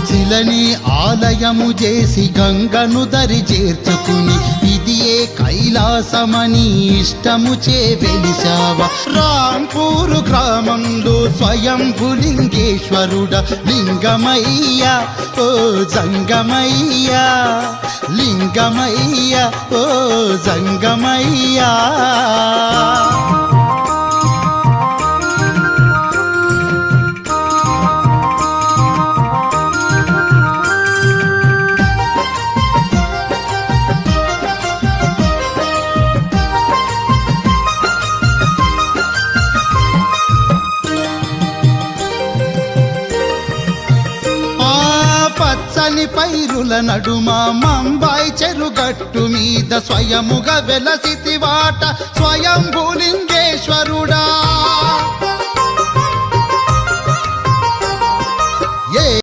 శిలని ఆలయము చేసి గంగను దరి చేర్చుకుని ఇది ఏ కైలాసమని ఇష్టము చే వెలిసావా రాంపూరు గ్రామంలో స్వయంభులింగేశ్వరుడ లింగమయ్యా ఓ జంగమయ్యా లింగమయ్యా ఓ జంగమయ్యా పచ్చని పైరుల నడుమ మంబాయి చెరుగట్టు మీద స్వయముగా వెలసితి వాట స్వయంభులింగేశ్వరుడా